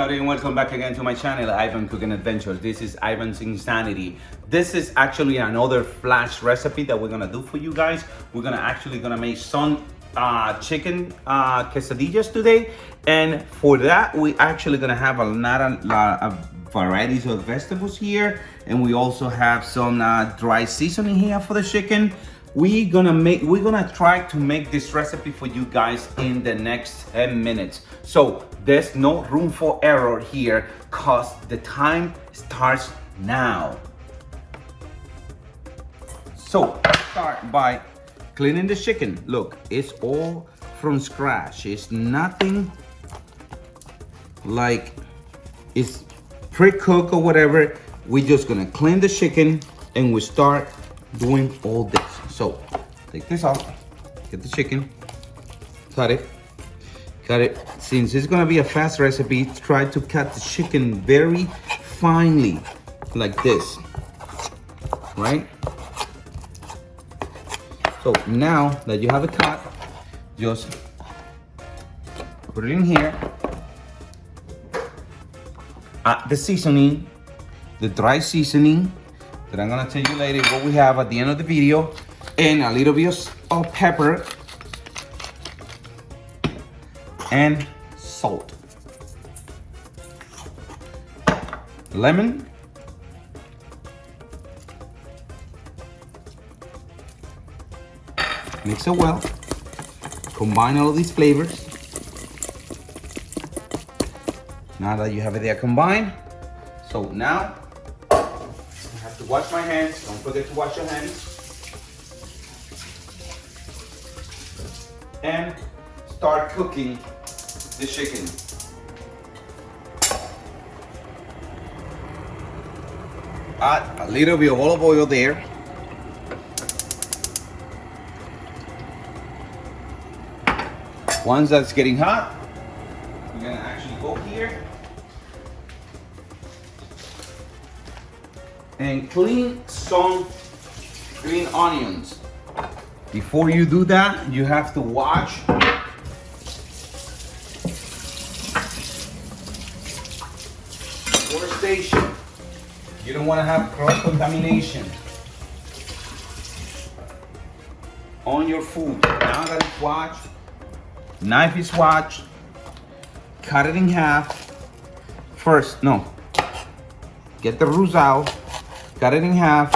everybody, and welcome back again to my channel, Ivan Cooking Adventures. This is Ivan's Insanity. This is actually another flash recipe that we're gonna do for you guys. We're gonna make some chicken quesadillas today, and for that we actually gonna have a lot of varieties of vegetables here, and we also have some dry seasoning here for the chicken. We're gonna try to make this recipe for you guys in the next 10 minutes. So there's no room for error here, cause the time starts now. So start by cleaning the chicken. Look, it's all from scratch. It's nothing like it's pre-cooked or whatever. We're just gonna clean the chicken and we start doing all this. So take this off, get the chicken, cut it. Since it's gonna be a fast recipe, try to cut the chicken very finely, like this, right? So now that you have it cut, just put it in here. The seasoning, the dry seasoning, that I'm gonna tell you later what we have at the end of the video, and a little bit of pepper and salt, lemon, mix it well, combine all of these flavors. Now that you have it there combined, so now I have to wash my hands. Don't forget to wash your hands. And start cooking the chicken. Add a little bit of olive oil there. Once that's getting hot, we're gonna actually go here and clean some green onions. Before you do that, you have to wash your station. You don't want to have cross-contamination on your food. Now that it's washed, knife is washed, cut it in half. First, no, get the roots out, cut it in half.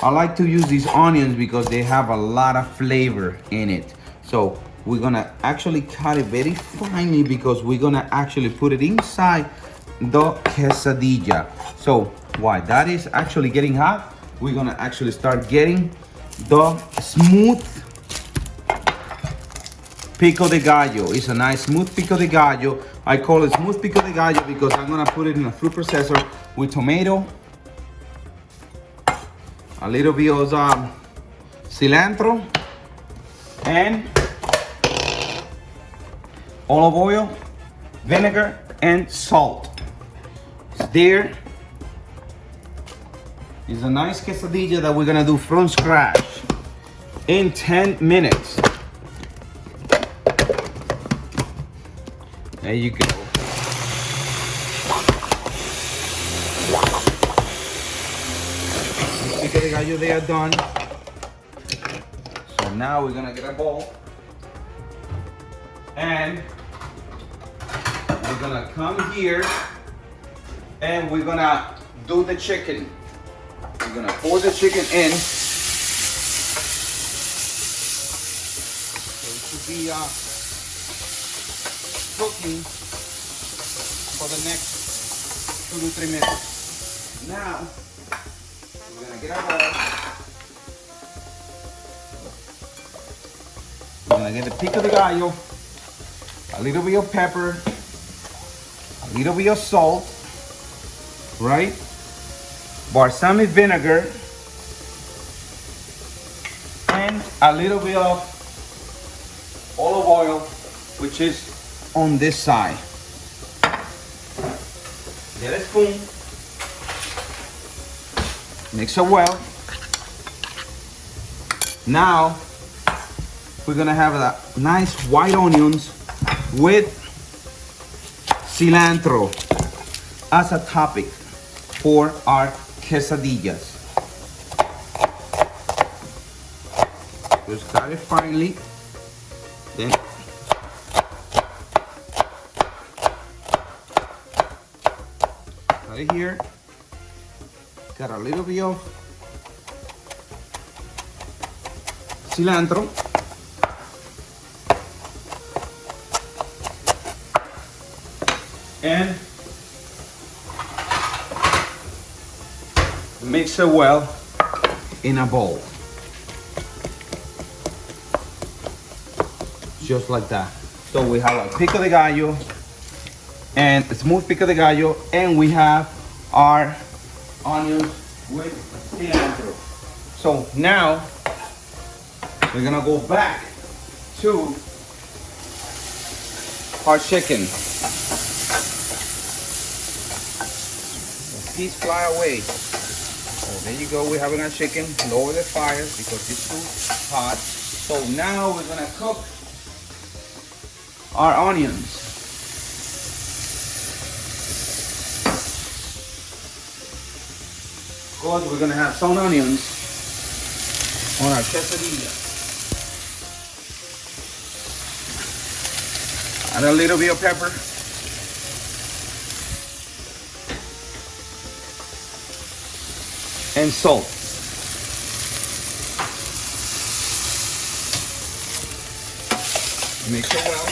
I like to use these onions because they have a lot of flavor in it. So we're gonna actually cut it very finely because we're gonna actually put it inside the quesadilla. So while that is actually getting hot, we're gonna actually start getting the smooth pico de gallo. It's a nice smooth pico de gallo. I call it smooth pico de gallo because I'm gonna put it in a food processor with tomato, a little bit of cilantro, and olive oil, vinegar, and salt. It's there. It's a nice quesadilla that we're gonna do from scratch in 10 minutes. There you go. Pico de gallo, they are done. So now we're gonna get a bowl and we're gonna come here and we're gonna do the chicken. We're gonna pour the chicken in. So it should be cooking for the next 2 to 3 minutes. Now we're gonna get our bowl. We're gonna get the pico de gallo, a little bit of pepper, a little bit of salt, right? Balsamic vinegar, and a little bit of olive oil, which is on this side. Get a spoon, mix it well. Now we're gonna have the nice white onions with cilantro as a topic for our quesadillas. Just cut it finely. Then cut it here. Got a little bit of cilantro. And mix it well in a bowl. Just like that. So we have a pico de gallo and a smooth pico de gallo, and we have our onions with cilantro. So now we're gonna go back to our chicken. Please fly away. So there you go, we're having our chicken. Lower the fire because it's too hot. So now we're gonna cook our onions. Of course, we're gonna have some onions on our quesadilla. Add a little bit of pepper. And salt. Mix it well.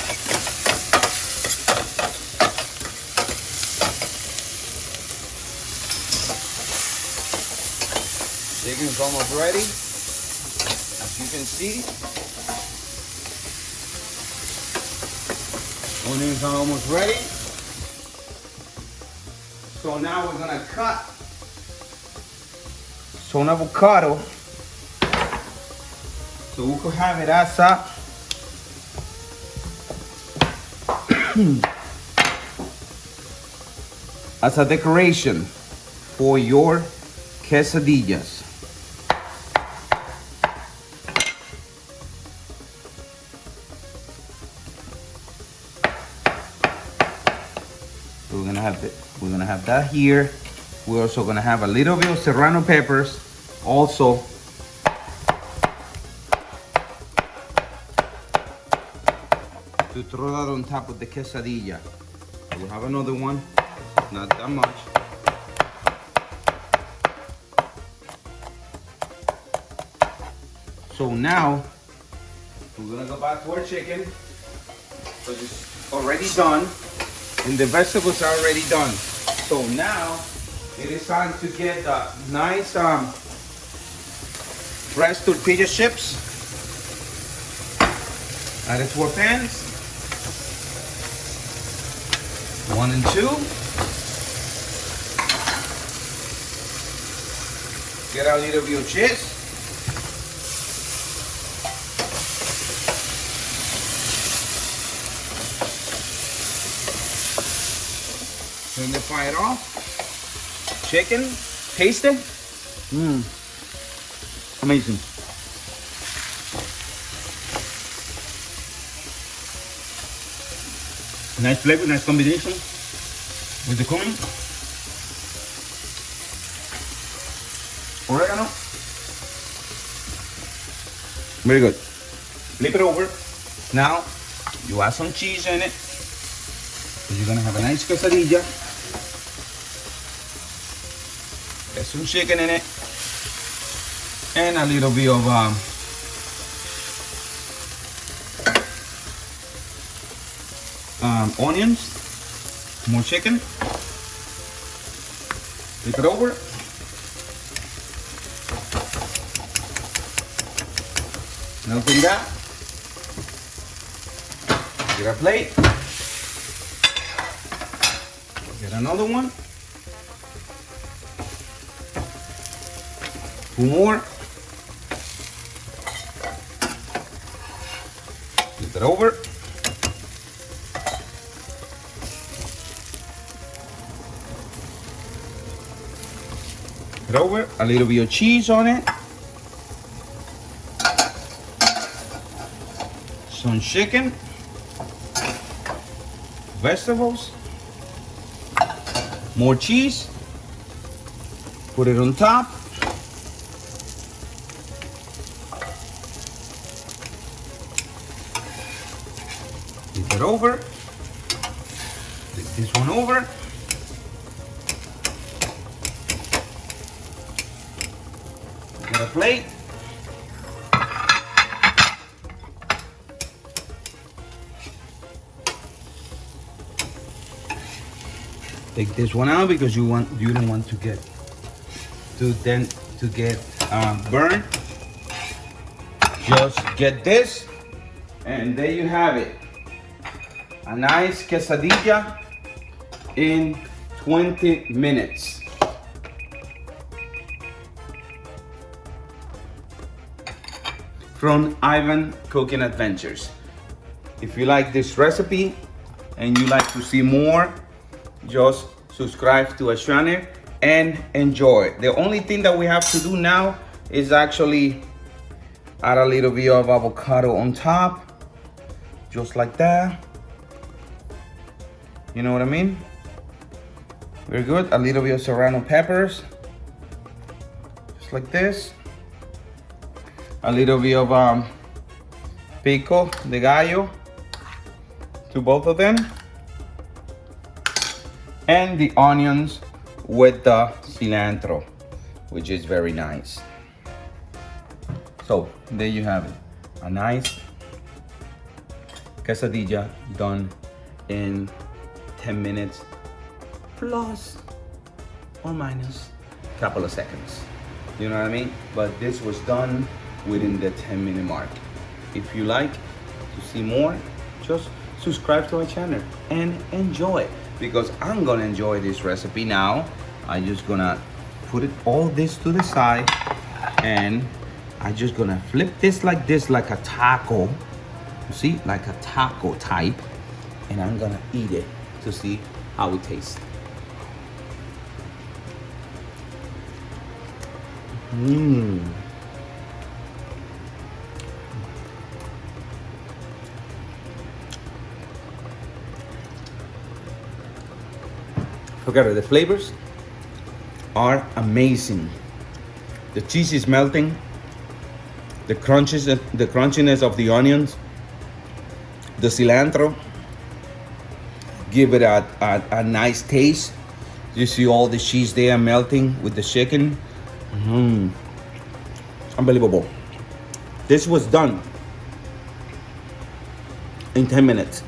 Chicken's almost ready. As you can see, onions are almost ready. So now we're gonna cut some avocado, so we could have it as a decoration for your quesadillas. So we're gonna have that here. We're also gonna have a little bit of serrano peppers also. To throw that on top of the quesadilla. We'll have another one, not that much. So now, we're gonna go back to our chicken, because it's already done, and the vegetables are already done. So now, it is time to get the nice fresh tortilla chips. Add it to our pans. 1 and 2. Get a little bit of cheese. Turn the fire off. Chicken, taste it. Amazing. Nice flavor, nice combination with the cumin, oregano. Very good. Flip it over. Now you add some cheese in it. So you're gonna have a nice quesadilla. There's some chicken in it, and a little bit of onions, more chicken. Flip it over. Melting that. Get a plate. Get another one. 2 more. Flip it over. Flip it over. A little bit of cheese on it. Some chicken. Vegetables. More cheese. Put it on top. Flip it over. Flip this one over. Get a plate. Take this one out because you don't want to get burned. Just get this, and there you have it. A nice quesadilla in 20 minutes. From Ivan Cooking Adventures. If you like this recipe and you like to see more, just subscribe to our channel and enjoy. The only thing that we have to do now is actually add a little bit of avocado on top, just like that. You know what I mean? Very good. A little bit of serrano peppers, just like this. A little bit of pico de gallo to both of them. And the onions with the cilantro, which is very nice. So there you have it. A nice quesadilla done in 10 minutes plus or minus a couple of seconds. You know what I mean? But this was done within the 10-minute mark. If you like to see more, just subscribe to our channel and enjoy, because I'm gonna enjoy this recipe now. I'm just gonna put all this to the side, and I'm just gonna flip this like a taco. You see, like a taco type, and I'm gonna eat it to see how it tastes. Forget it, the flavors are amazing. The cheese is melting. The crunchiness of the onions, the cilantro, give it a nice taste. You see all the cheese there melting with the chicken. Unbelievable. This was done in 10 minutes.